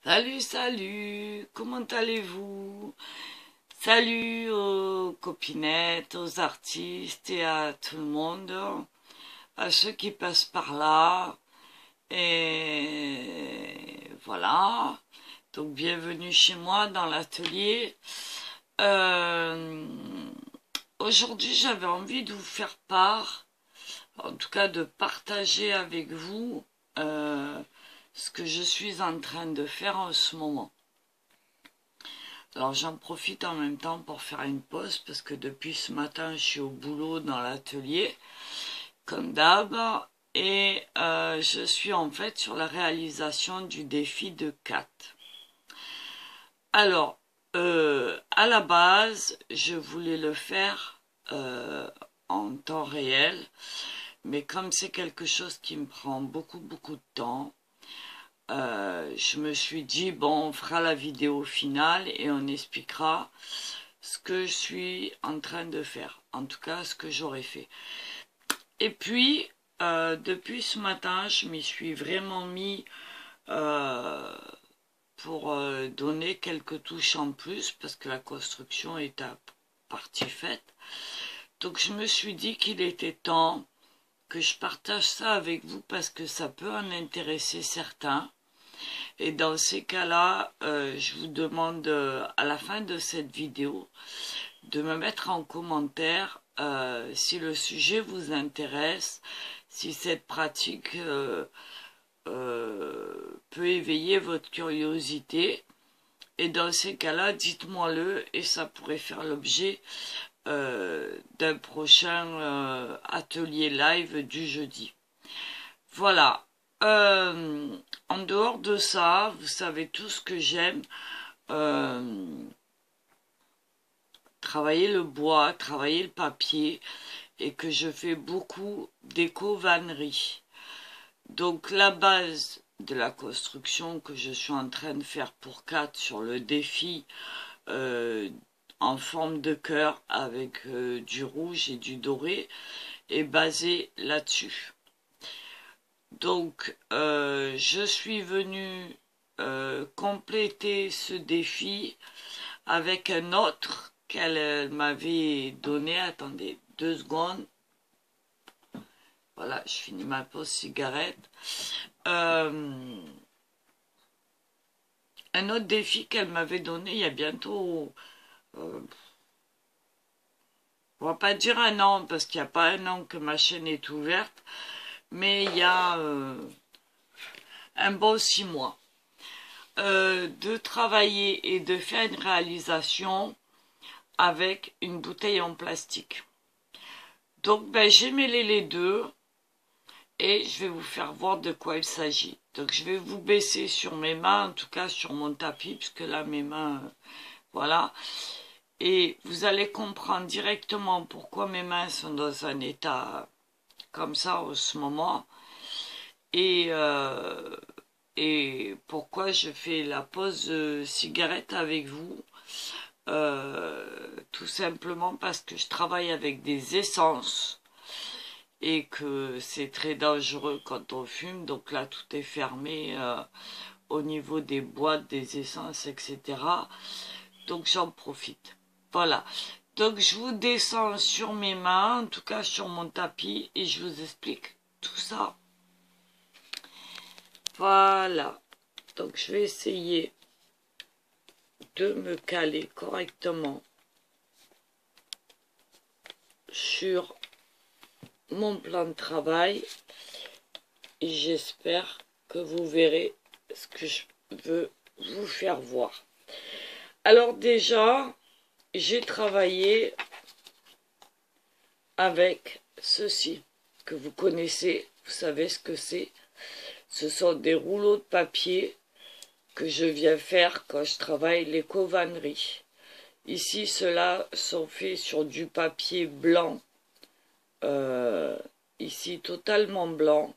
Salut, salut, comment allez-vous? Salut aux copinettes, aux artistes et à tout le monde, à ceux qui passent par là. Et voilà, donc bienvenue chez moi dans l'atelier. Euh, Aujourd'hui, j'avais envie de vous faire part, en tout cas de partager avec vous euh, ce que je suis en train de faire en ce moment. Alors j'en profite en même temps pour faire une pause parce que depuis ce matin je suis au boulot dans l'atelier comme d'hab et je suis en fait sur la réalisation du défi de 4. Alors à la base je voulais le faire en temps réel, mais comme c'est quelque chose qui me prend beaucoup de temps, je me suis dit, bon, on fera la vidéo finale et on expliquera ce que je suis en train de faire. En tout cas, ce que j'aurais fait. Et puis, depuis ce matin, je m'y suis vraiment mis euh, pour donner quelques touches en plus parce que la construction est à partie faite. Donc, je me suis dit qu'il était temps que je partage ça avec vous parce que ça peut en intéresser certains. Et dans ces cas-là, je vous demande à la fin de cette vidéo de me mettre en commentaire si le sujet vous intéresse, si cette pratique peut éveiller votre curiosité. Et dans ces cas-là, dites-moi-le et ça pourrait faire l'objet d'un prochain atelier live du jeudi. Voilà. En dehors de ça, vous savez tous que j'aime travailler le bois, travailler le papier et que je fais beaucoup d'éco-vannerie. Donc la base de la construction que je suis en train de faire pour 4 sur le défi en forme de cœur avec du rouge et du doré est basée là-dessus. Donc, je suis venue compléter ce défi avec un autre qu'elle m'avait donné. Attendez, 2 secondes. Voilà, je finis ma pause cigarette. Un autre défi qu'elle m'avait donné il y a bientôt... on va pas dire un an, parce qu'il n'y a pas un an que ma chaîne est ouverte, mais il y a un bon 6 mois. De travailler et de faire une réalisation avec une bouteille en plastique. Donc j'ai mêlé les deux et je vais vous faire voir de quoi il s'agit. Donc je vais vous baisser sur mes mains, en tout cas sur mon tapis, puisque là mes mains, voilà. Et vous allez comprendre directement pourquoi mes mains sont dans un état comme ça en ce moment. Et pourquoi je fais la pause cigarette avec vous. Tout simplement parce que je travaille avec des essences et que c'est très dangereux quand on fume. Donc là, tout est fermé au niveau des boîtes, des essences, etc. Donc j'en profite. Voilà. Donc je vous descends sur mes mains, en tout cas sur mon tapis, et je vous explique tout ça. Voilà. Donc je vais essayer de me caler correctement sur mon plan de travail et j'espère que vous verrez ce que je veux vous faire voir. Alors déjà, j'ai travaillé avec ceci que vous connaissez, vous savez ce que c'est. Ce sont des rouleaux de papier que je viens faire quand je travaille l'éco-vannerie. Ici, ceux-là sont faits sur du papier blanc, ici totalement blanc.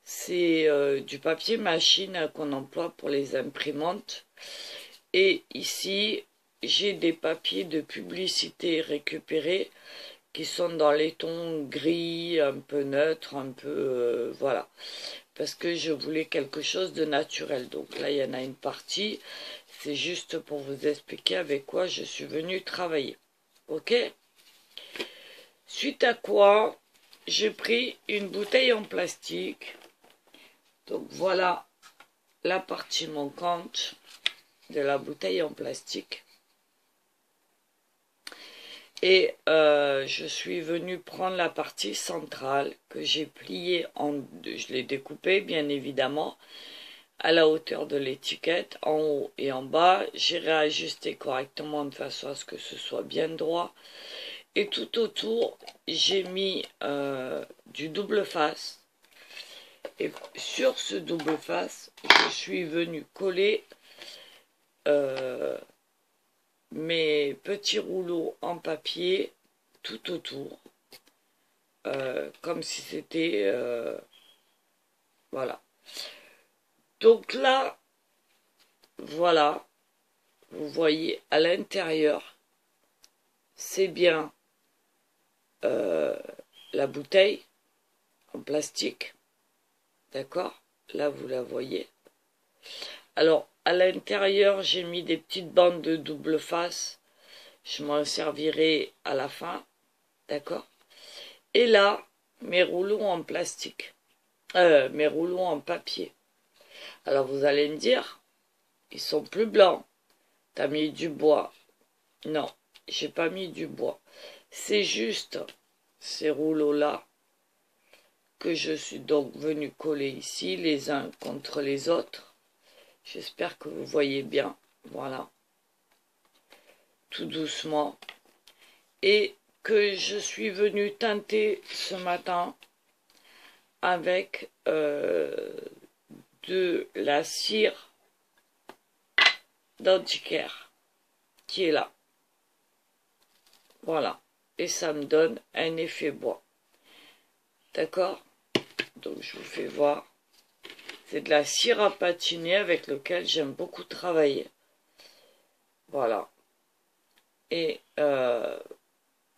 C'est du papier machine qu'on emploie pour les imprimantes. Et ici, j'ai des papiers de publicité récupérés qui sont dans les tons gris, un peu neutres, un peu... voilà. Parce que je voulais quelque chose de naturel. Donc là, il y en a une partie. C'est juste pour vous expliquer avec quoi je suis venue travailler. Ok? Suite à quoi, j'ai pris une bouteille en plastique. Donc voilà la partie manquante de la bouteille en plastique. Et je suis venue prendre la partie centrale que j'ai pliée en deux. Je l'ai découpée bien évidemment à la hauteur de l'étiquette, en haut et en bas. J'ai réajusté correctement de façon à ce que ce soit bien droit. Et tout autour, j'ai mis du double face. Et sur ce double face, je suis venue coller mes petits rouleaux en papier tout autour, comme si c'était voilà. Donc là, voilà, vous voyez à l'intérieur, c'est bien la bouteille en plastique, d'accord? Là, vous la voyez. Alors, à l'intérieur, j'ai mis des petites bandes de double face. Je m'en servirai à la fin, d'accord? Et là, mes rouleaux en plastique, mes rouleaux en papier. Alors, vous allez me dire, ils sont plus blancs. T'as mis du bois. Non, j'ai pas mis du bois. C'est juste ces rouleaux-là que je suis donc venu coller ici, les uns contre les autres. J'espère que vous voyez bien. Voilà. Tout doucement. Et que je suis venu teinter ce matin avec de la cire d'antiquaire qui est là. Voilà. Et ça me donne un effet bois. D'accord? Donc je vous fais voir. C'est de la cire à patiner avec lequel j'aime beaucoup travailler. Voilà. Et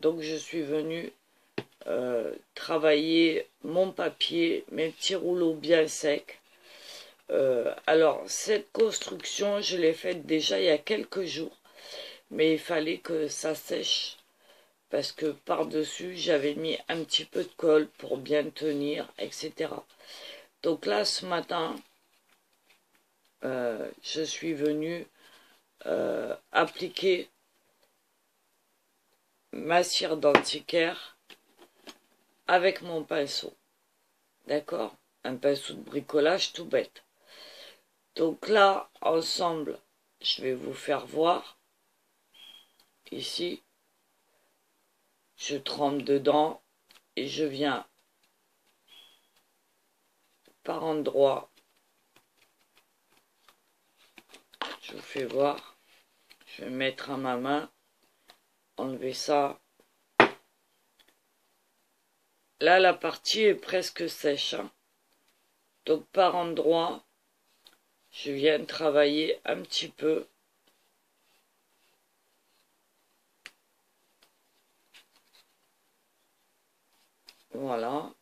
donc je suis venue travailler mon papier, mes petits rouleaux bien secs. Alors cette construction, je l'ai faite déjà il y a quelques jours. Mais il fallait que ça sèche. Parce que par-dessus, j'avais mis un petit peu de colle pour bien tenir, etc. Donc là, ce matin, je suis venue appliquer ma cire d'antiquaire avec mon pinceau. D'accord? Un pinceau de bricolage tout bête. Donc là, ensemble, je vais vous faire voir. Ici, je trempe dedans et je viens par endroit. Je vous fais voir. Je vais mettre à ma main. Enlever ça. Là, la partie est presque sèche. Hein. Donc, par endroit, je viens travailler un petit peu. Voilà.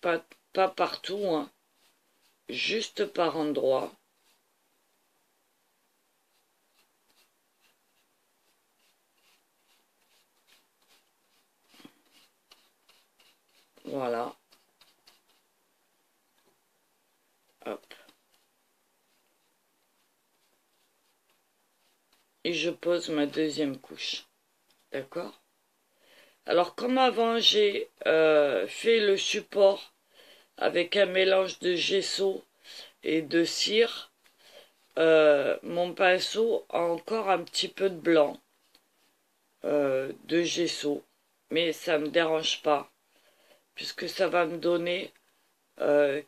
Pas partout, hein. Juste par endroit. Voilà. Hop. Et je pose ma deuxième couche. D'accord? Alors, comme avant, j'ai fait le support avec un mélange de gesso et de cire, mon pinceau a encore un petit peu de blanc de gesso. Mais ça ne me dérange pas, puisque ça va me donner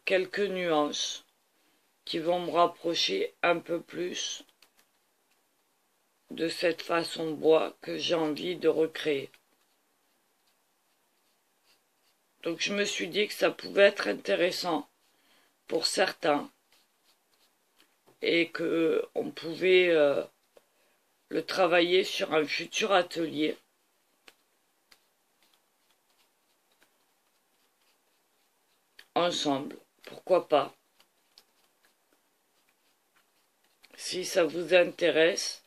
quelques nuances qui vont me rapprocher un peu plus de cette façon bois que j'ai envie de recréer. Donc je me suis dit que ça pouvait être intéressant pour certains et que on pouvait le travailler sur un futur atelier. Ensemble, pourquoi pas. Si ça vous intéresse,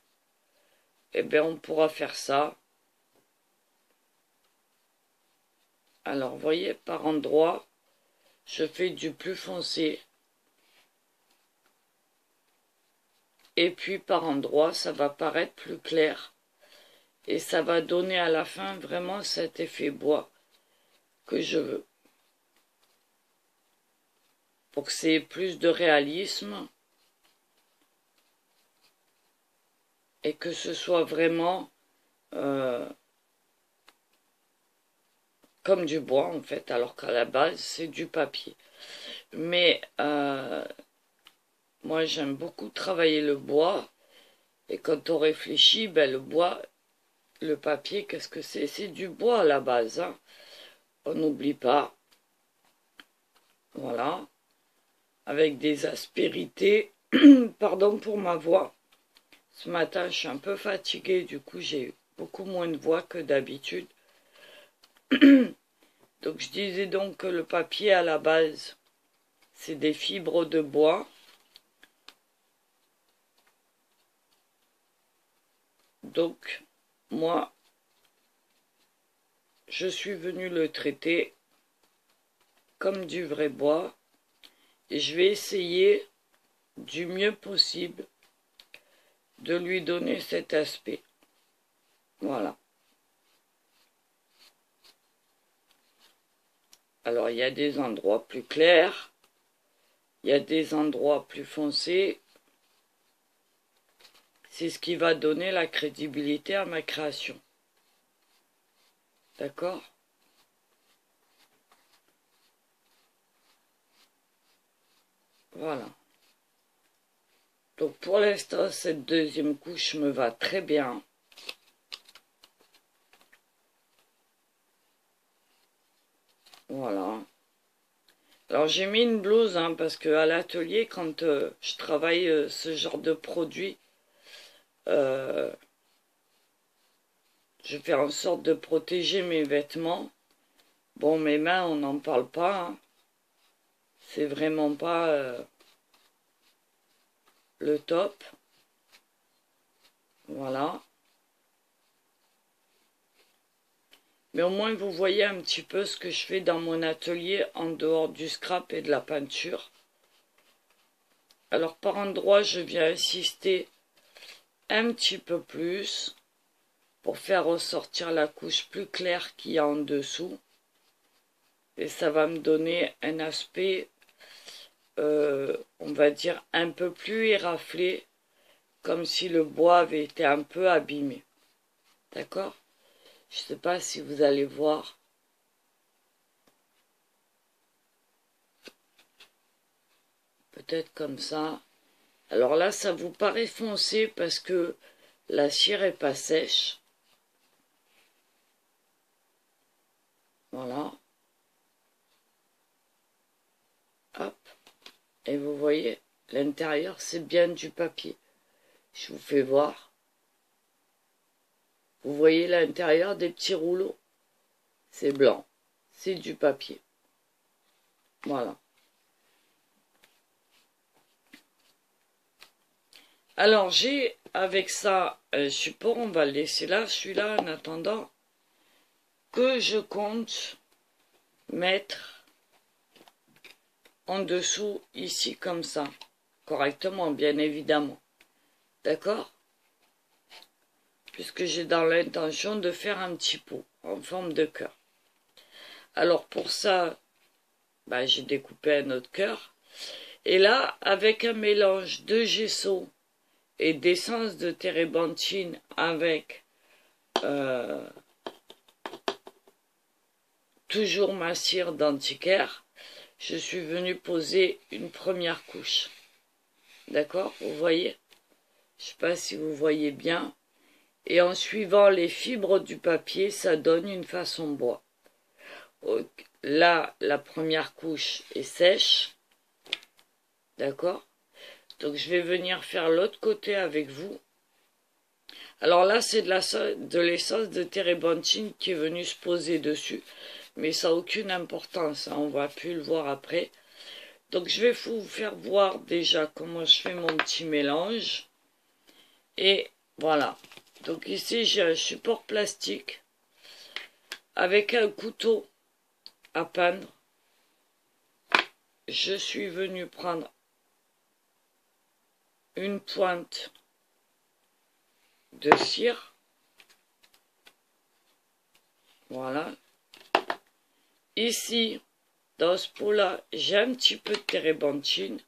eh bien on pourra faire ça. Alors, vous voyez, par endroit, je fais du plus foncé. Et puis, par endroit, ça va paraître plus clair. Et ça va donner à la fin vraiment cet effet bois que je veux. Pour que c'est plus de réalisme. Et que ce soit vraiment comme du bois en fait, alors qu'à la base c'est du papier. Mais moi j'aime beaucoup travailler le bois, et quand on réfléchit, ben, le bois, le papier, qu'est-ce que c'est? C'est du bois à la base, hein. On n'oublie pas. Voilà. Avec des aspérités. Pardon pour ma voix. Ce matin je suis un peu fatiguée, du coup j'ai beaucoup moins de voix que d'habitude. Donc je disais donc que le papier à la base, c'est des fibres de bois. Donc moi, je suis venu le traiter comme du vrai bois. Et je vais essayer du mieux possible de lui donner cet aspect. Voilà. Alors, il y a des endroits plus clairs, il y a des endroits plus foncés. C'est ce qui va donner la crédibilité à ma création. D'accord? Voilà. Donc, pour l'instant, cette deuxième couche me va très bien. Voilà. Alors j'ai mis une blouse hein, parce que à l'atelier, quand je travaille ce genre de produit, je fais en sorte de protéger mes vêtements. Bon, mes mains, on n'en parle pas. Hein. C'est vraiment pas le top. Voilà. Mais au moins, vous voyez un petit peu ce que je fais dans mon atelier en dehors du scrap et de la peinture. Alors, par endroits, je viens insister un petit peu plus pour faire ressortir la couche plus claire qu'il y a en dessous. Et ça va me donner un aspect, on va dire, un peu plus éraflé, comme si le bois avait été un peu abîmé. D'accord ? Je ne sais pas si vous allez voir. Peut-être comme ça. Alors là, ça vous paraît foncé parce que la cire n'est pas sèche. Voilà. Hop. Et vous voyez, l'intérieur, c'est bien du papier. Je vous fais voir. Vous voyez l'intérieur des petits rouleaux. C'est blanc. C'est du papier. Voilà. Alors, j'ai avec ça un support. On va le laisser là. Celui-là, en attendant, que je compte mettre en dessous, ici, comme ça. Correctement, bien évidemment. D'accord ? Puisque j'ai dans l'intention de faire un petit pot en forme de cœur. Alors pour ça, j'ai découpé un autre cœur. Et là, avec un mélange de gesso et d'essence de térébenthine avec toujours ma cire d'antiquaire, je suis venu poser une première couche. D'accord ? Vous voyez ? Je ne sais pas si vous voyez bien. Et en suivant les fibres du papier, ça donne une façon bois. Là, la première couche est sèche. D'accord ? Donc, je vais venir faire l'autre côté avec vous. Alors là, c'est de l'essence de térébenthine qui est venue se poser dessus. Mais ça n'a aucune importance, hein, on va plus le voir après. Donc je vais vous faire voir déjà comment je fais mon petit mélange. Et voilà. Donc ici, j'ai un support plastique avec un couteau à peindre. Je suis venu prendre une pointe de cire. Voilà. Ici, dans ce pot-là, j'ai un petit peu de térébenthine.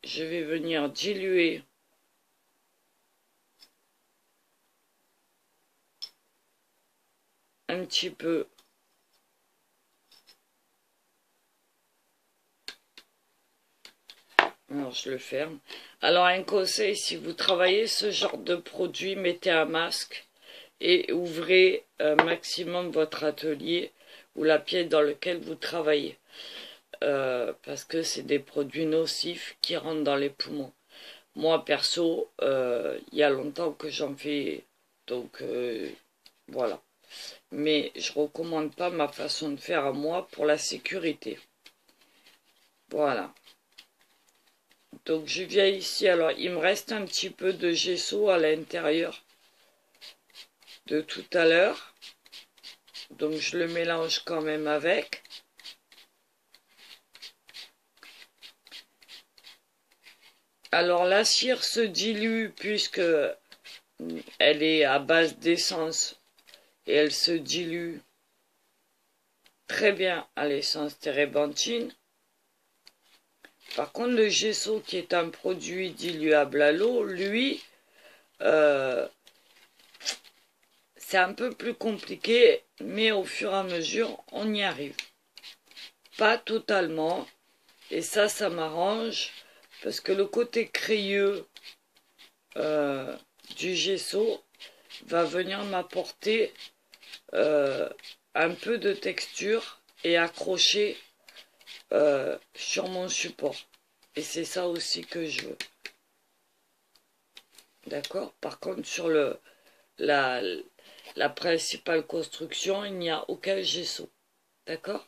Je vais venir diluer un petit peu alors je le ferme. Alors un conseil, si vous travaillez ce genre de produit, mettez un masque et ouvrez un maximum votre atelier ou la pièce dans laquelle vous travaillez. Parce que c'est des produits nocifs qui rentrent dans les poumons. Moi perso, il y a longtemps que j'en fais, donc voilà. Mais je recommande pas ma façon de faire à moi pour la sécurité. Voilà. Donc je viens ici, alors il me reste un petit peu de gesso à l'intérieur de tout à l'heure. Donc je le mélange quand même avec. Alors la cire se dilue puisque elle est à base d'essence et elle se dilue très bien à l'essence térébenthine. Par contre le gesso qui est un produit diluable à l'eau, lui, c'est un peu plus compliqué, mais au fur et à mesure, on y arrive. Pas totalement, et ça m'arrange, parce que le côté crayeux du gesso va venir m'apporter un peu de texture et accrocher sur mon support. Et c'est ça aussi que je veux. D'accord? Par contre, sur la principale construction, il n'y a aucun gesso. D'accord?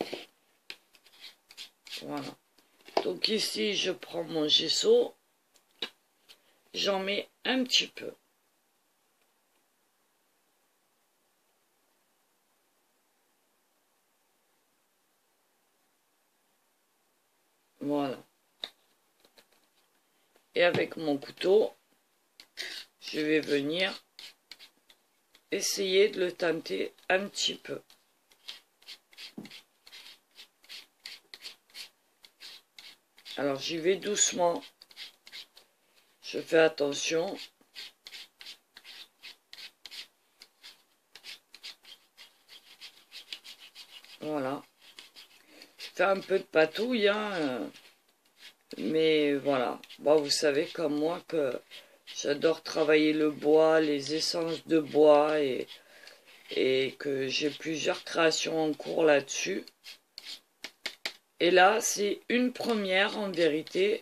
Voilà. Donc ici, je prends mon gesso. J'en mets un petit peu. Voilà. Et avec mon couteau, je vais venir essayer de le teinter un petit peu. Alors j'y vais doucement. Je fais attention. Voilà. Je fais un peu de patouille, hein, mais voilà. Bon, vous savez comme moi que j'adore travailler le bois, les essences de bois et que j'ai plusieurs créations en cours là-dessus. Et là, c'est une première en vérité.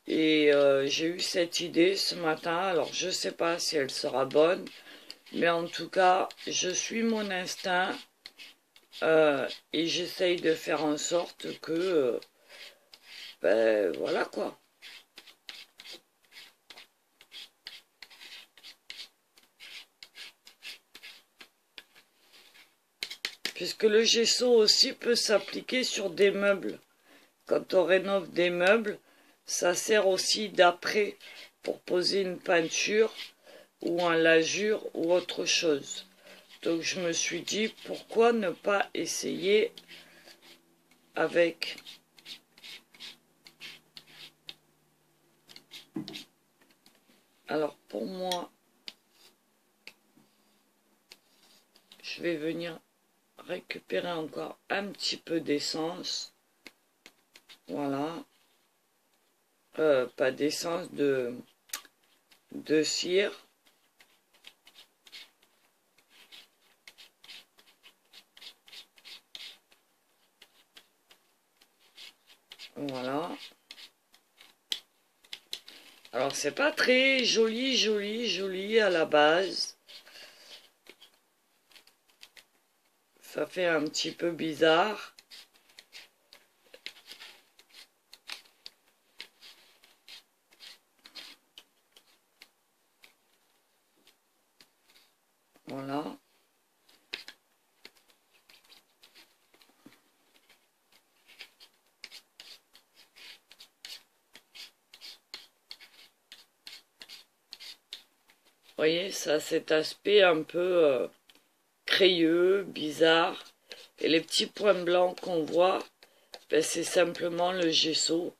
Et j'ai eu cette idée ce matin. Alors, je ne sais pas si elle sera bonne. Mais en tout cas, je suis mon instinct. Et j'essaye de faire en sorte que... ben, voilà quoi. Puisque le gesso aussi peut s'appliquer sur des meubles. Quand on rénove des meubles, ça sert aussi d'après pour poser une peinture ou un lajure ou autre chose. Donc je me suis dit, pourquoi ne pas essayer avec alors pour moi, je vais venir récupérer encore un petit peu d'essence. Voilà. Pas d'essence, de cire. Voilà. Alors c'est pas très joli à la base. Ça fait un petit peu bizarre. Voilà. Vous voyez, ça a cet aspect un peu crayeux, bizarre. Et les petits points blancs qu'on voit, ben, c'est simplement le gesso.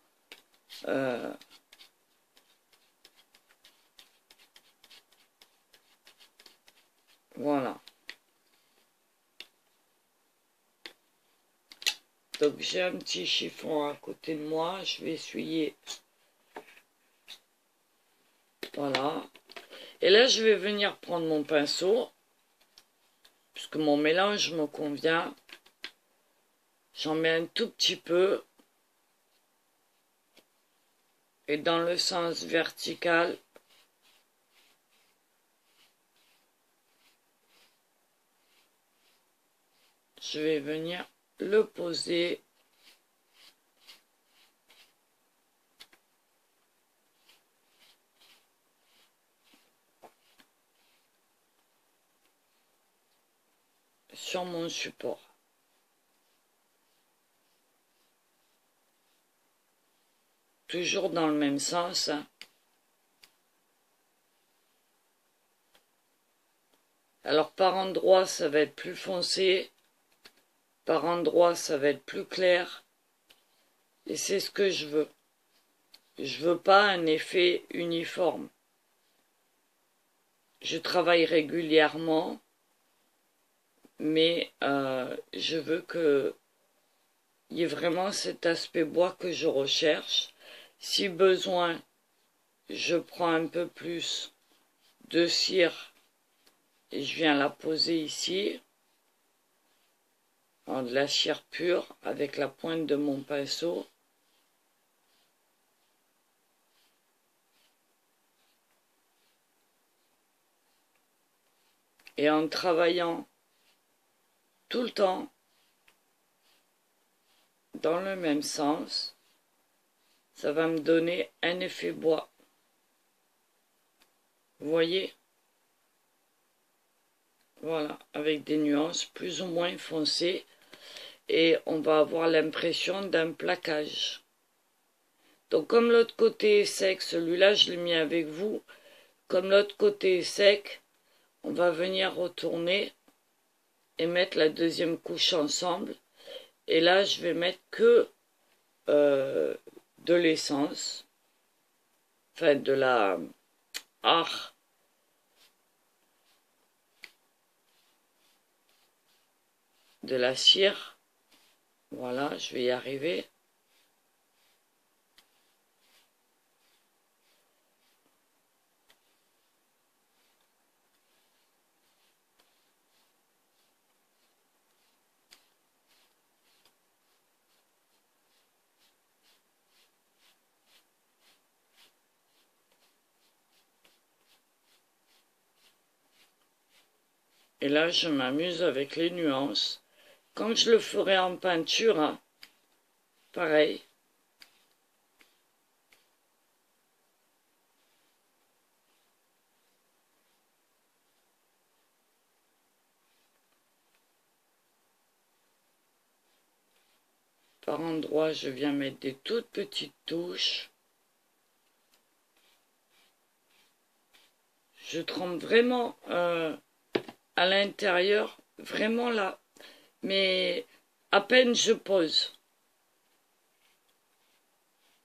Voilà. Donc j'ai un petit chiffon à côté de moi. Je vais essuyer. Voilà. Et là, je vais venir prendre mon pinceau. Puisque mon mélange me convient. J'en mets un tout petit peu. Et dans le sens vertical, je vais venir le poser. Sur mon support. Toujours dans le même sens. Hein. Alors par endroit, ça va être plus foncé. Par endroit, ça va être plus clair. Et c'est ce que je veux. Je veux pas un effet uniforme. Je travaille régulièrement, mais je veux que il y ait vraiment cet aspect bois que je recherche. Si besoin, je prends un peu plus de cire et je viens la poser ici. En de la cire pure avec la pointe de mon pinceau. Et en travaillant tout le temps dans le même sens, ça va me donner un effet bois. Vous voyez? Voilà, avec des nuances plus ou moins foncées. Et on va avoir l'impression d'un plaquage. Donc comme l'autre côté est sec, celui-là je l'ai mis avec vous. Comme l'autre côté est sec, on va venir retourner et mettre la deuxième couche ensemble. Et là, je vais mettre que de l'essence. Enfin, de la... de la cire. Voilà, je vais y arriver. Et là, je m'amuse avec les nuances. Quand je le ferai en peinture, hein, pareil. Par endroits, je viens mettre des toutes petites touches. Je trempe vraiment à l'intérieur, vraiment là. Mais à peine je pose.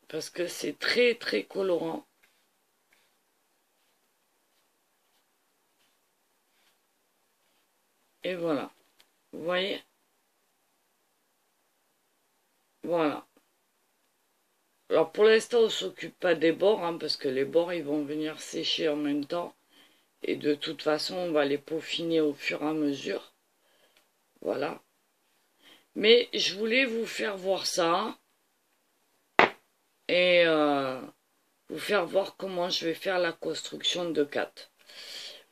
Parce que c'est très très colorant. Et voilà. Vous voyez? Voilà. Alors pour l'instant, on ne s'occupe pas des bords, hein, parce que les bords, ils vont venir sécher en même temps. Et de toute façon, on va les peaufiner au fur et à mesure. Voilà. Mais je voulais vous faire voir ça. Et vous faire voir comment je vais faire la construction de 4.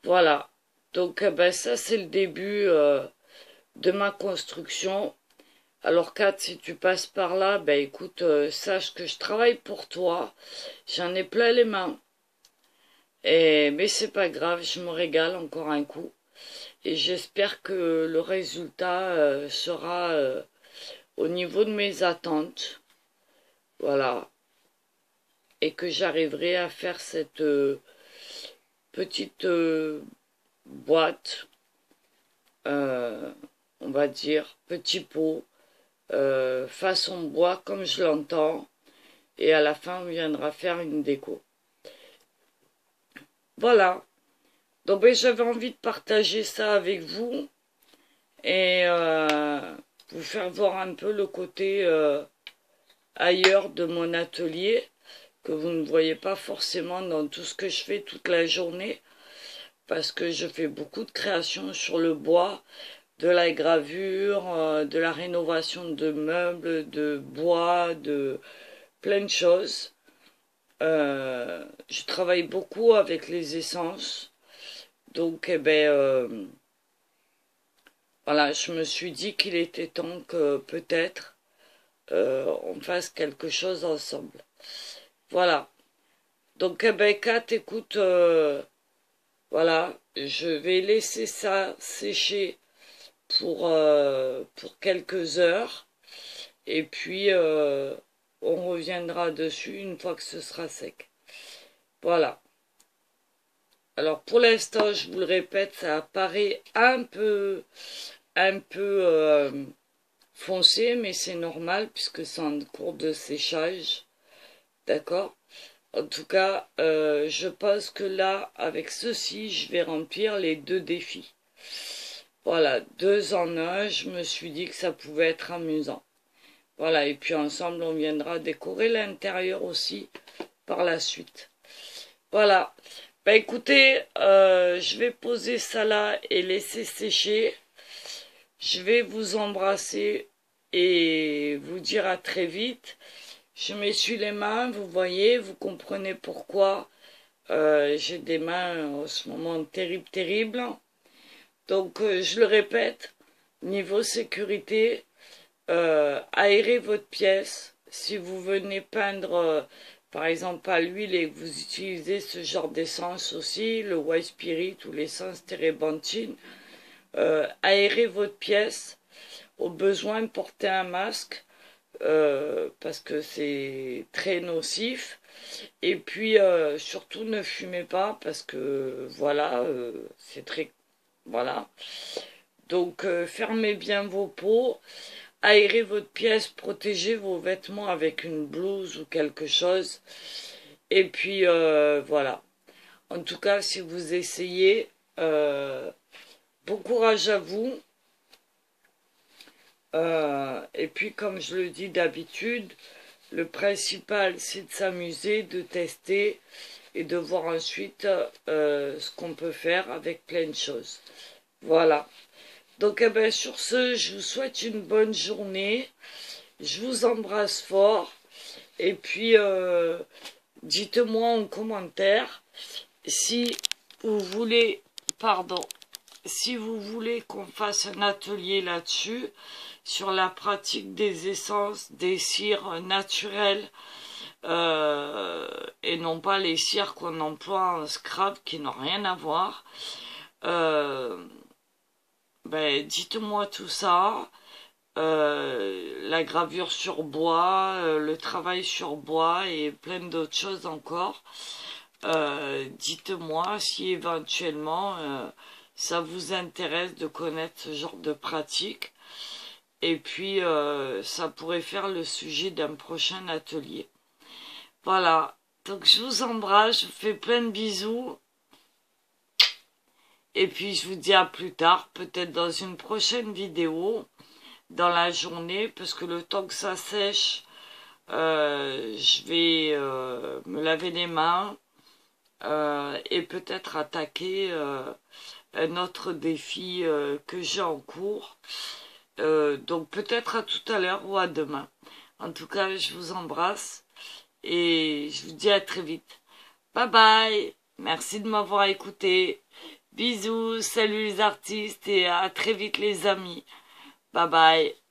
Voilà. Donc, ben, ça, c'est le début de ma construction. Alors, 4, si tu passes par là, ben, écoute, sache que je travaille pour toi. J'en ai plein les mains. Mais c'est pas grave, je me régale encore un coup. Et j'espère que le résultat sera au niveau de mes attentes. Voilà. Et que j'arriverai à faire cette petite boîte, on va dire, petit pot, façon bois comme je l'entends. Et à la fin, on viendra faire une déco. Voilà. Donc ben, j'avais envie de partager ça avec vous et vous faire voir un peu le côté ailleurs de mon atelier que vous ne voyez pas forcément dans tout ce que je fais toute la journée parce que je fais beaucoup de créations sur le bois, de la gravure, de la rénovation de meubles, de bois, de plein de choses. Je travaille beaucoup avec les essences. Donc, eh ben, voilà, je me suis dit qu'il était temps que peut-être on fasse quelque chose ensemble. Voilà. Donc, eh ben, Kat, écoute, voilà, je vais laisser ça sécher pour quelques heures. Et puis, on reviendra dessus une fois que ce sera sec. Voilà. Alors, pour l'instant, je vous le répète, ça apparaît un peu foncé, mais c'est normal puisque c'est en cours de séchage. D'accord? En tout cas, je pense que là, avec ceci, je vais remplir les 2 défis. Voilà, 2 en 1, je me suis dit que ça pouvait être amusant. Voilà, et puis ensemble, on viendra décorer l'intérieur aussi par la suite. Voilà. Bah écoutez, je vais poser ça là et laisser sécher. Je vais vous embrasser et vous dire à très vite. Je m'essuie les mains, vous voyez, vous comprenez pourquoi j'ai des mains en ce moment terribles. Donc, je le répète, niveau sécurité, aérez votre pièce. Si vous venez peindre, par exemple, à l'huile et que vous utilisez ce genre d'essence aussi, le white spirit ou l'essence térébenthine, aérez votre pièce. Au besoin, portez un masque parce que c'est très nocif. Et puis, surtout, ne fumez pas parce que, voilà, c'est très... Voilà. Donc, fermez bien vos pots. Aérez votre pièce, protégez vos vêtements avec une blouse ou quelque chose. Et puis, voilà. En tout cas, si vous essayez, bon courage à vous. Et puis, comme je le dis d'habitude, le principal, c'est de s'amuser, de tester et de voir ensuite ce qu'on peut faire avec plein de choses. Voilà. Donc, eh ben, sur ce, je vous souhaite une bonne journée. Je vous embrasse fort. Et puis, dites-moi en commentaire si vous voulez, pardon, si vous voulez qu'on fasse un atelier là-dessus, sur la pratique des essences, des cires naturelles, et non pas les cires qu'on emploie en scrap qui n'ont rien à voir. Ben, dites-moi tout ça. La gravure sur bois, le travail sur bois et plein d'autres choses encore. Dites-moi si éventuellement ça vous intéresse de connaître ce genre de pratique. Et puis ça pourrait faire le sujet d'un prochain atelier. Voilà, donc je vous embrasse, je vous fais plein de bisous. Et puis je vous dis à plus tard, peut-être dans une prochaine vidéo, dans la journée, parce que le temps que ça sèche, je vais me laver les mains et peut-être attaquer un autre défi que j'ai en cours. Donc peut-être à tout à l'heure ou à demain. En tout cas, je vous embrasse Et je vous dis à très vite. Bye bye. Merci de m'avoir écouté. Bisous, salut les artistes et à très vite les amis. Bye bye.